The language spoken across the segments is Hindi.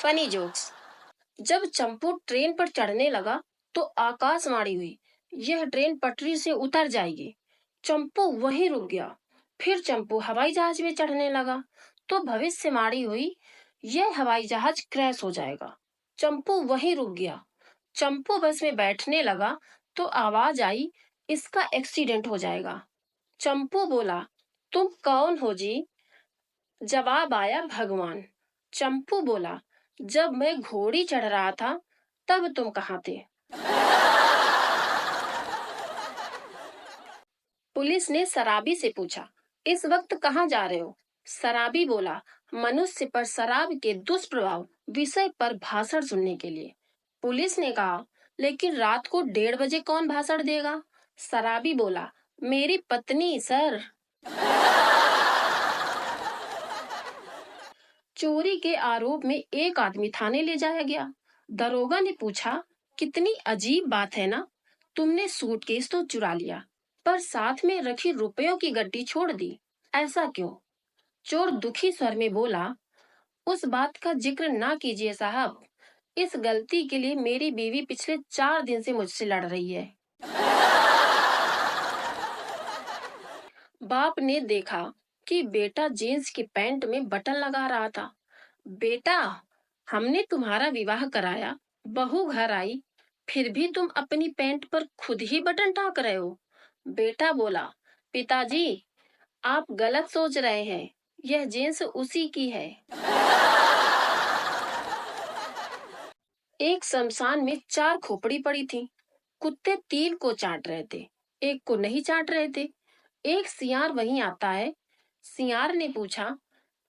Funny jokes. जब चंपू ट्रेन पर चढ़ने लगा तो आकाशवाणी हुई, यह ट्रेन पटरी से उतर जाएगी। चंपू वहीं रुक गया। फिर चंपू हवाई जहाज में चढ़ने लगा तो भविष्यवाणी हुई, यह हवाई जहाज क्रैश हो जाएगा। चंपू वहीं रुक गया। चंपू बस में बैठने लगा तो आवाज आई, इसका एक्सीडेंट हो जाएगा। चंपू बोला, तुम कौन हो जी? जवाब आया, भगवान। चंपू बोला, जब मैं घोड़ी चढ़ रहा था तब तुम कहाँ थे? पुलिस ने शराबी से पूछा, इस वक्त कहाँ जा रहे हो? शराबी बोला, मनुष्य पर शराब के दुष्प्रभाव विषय पर भाषण सुनने के लिए। पुलिस ने कहा, लेकिन रात को 1:30 बजे कौन भाषण देगा? शराबी बोला, मेरी पत्नी सर। चोरी के आरोप में एक आदमी थाने ले जाया गया। दरोगा ने पूछा, कितनी अजीब बात है ना, तुमने सूटकेस तो चुरा लिया पर साथ में रखी रुपयों की गड्डी छोड़ दी, ऐसा क्यों? चोर दुखी स्वर में बोला, उस बात का जिक्र ना कीजिए साहब, इस गलती के लिए मेरी बीवी पिछले 4 दिन से मुझसे लड़ रही है। बाप ने देखा कि बेटा जींस की पैंट में बटन लगा रहा था। बेटा, हमने तुम्हारा विवाह कराया, बहू घर आई, फिर भी तुम अपनी पैंट पर खुद ही बटन टाक रहे हो। बेटा बोला, पिताजी, आप गलत सोच रहे हैं, यह जींस उसी की है। एक शमशान में 4 खोपड़ी पड़ी थी। कुत्ते 3 को चाट रहे थे, एक को नहीं चाट रहे थे। एक सियार वहीं आता है। सियार ने पूछा,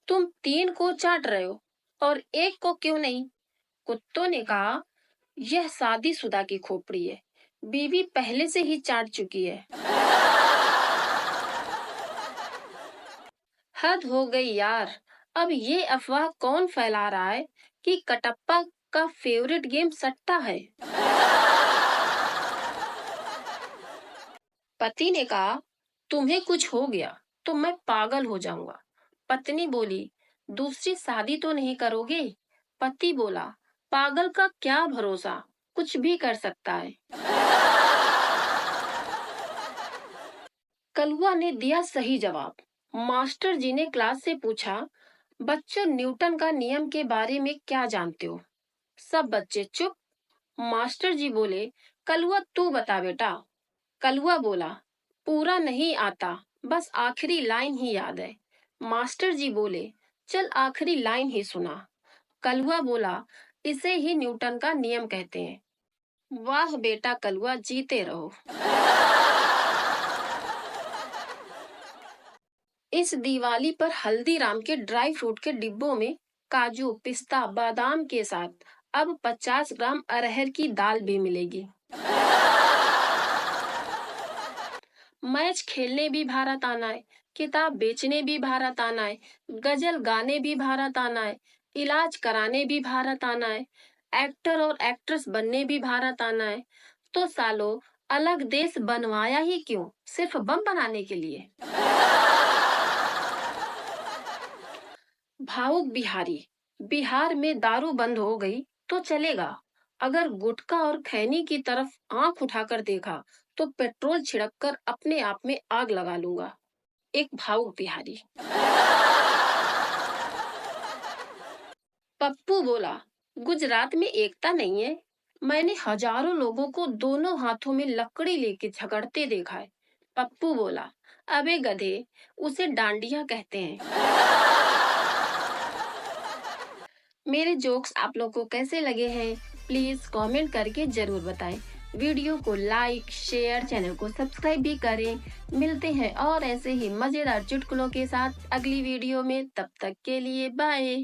तुम 3 को चाट रहे हो और एक को क्यों नहीं? कुत्तों ने कहा, यह शादीशुदा की खोपड़ी है, बीवी पहले से ही चाट चुकी है। हद हो गई यार, अब ये अफवाह कौन फैला रहा है कि कटप्पा का फेवरेट गेम सट्टा है? पति ने कहा, तुम्हें कुछ हो गया तो मैं पागल हो जाऊंगा। पत्नी बोली, दूसरी शादी तो नहीं करोगे? पति बोला, पागल का क्या भरोसा, कुछ भी कर सकता है। कलुआ ने दिया सही जवाब। मास्टर जी ने क्लास से पूछा, बच्चों, न्यूटन का नियम के बारे में क्या जानते हो? सब बच्चे चुप। मास्टर जी बोले, कलुआ तू बता बेटा। कलुआ बोला, पूरा नहीं आता, बस आखिरी लाइन ही याद है। मास्टर जी बोले, चल आखिरी लाइन ही सुना। कलुआ बोला, इसे ही न्यूटन का नियम कहते हैं। वाह बेटा कलुआ, जीते रहो। इस दिवाली पर हल्दीराम के ड्राई फ्रूट के डिब्बों में काजू, पिस्ता, बादाम के साथ अब 50 ग्राम अरहर की दाल भी मिलेगी। मैच खेलने भी भारत आना है, किताब बेचने भी भारत आना है, गजल गाने भी भारत आना है, इलाज कराने भी भारत आना है, एक्टर और एक्ट्रेस बनने भी भारत आना है। तो सालो अलग देश बनवाया ही क्यों, सिर्फ बम बनाने के लिए? भावुक बिहारी, बिहार में दारू बंद हो गई तो चलेगा, अगर गुटखा और खैनी की तरफ आंख उठाकर देखा तो पेट्रोल छिड़ककर अपने आप में आग लगा लूंगा। एक भावुक बिहारी। पप्पू बोला, गुजरात में एकता नहीं है, मैंने हजारों लोगों को दोनों हाथों में लकड़ी लेके झगड़ते देखा है। पप्पू बोला, अबे गधे, उसे डांडिया कहते हैं। मेरे जोक्स आप लोगों को कैसे लगे हैं, प्लीज कमेंट करके जरूर बताएं। वीडियो को लाइक, शेयर, चैनल को सब्सक्राइब भी करें। मिलते हैं और ऐसे ही मजेदार चुटकुलों के साथ अगली वीडियो में, तब तक के लिए बाय।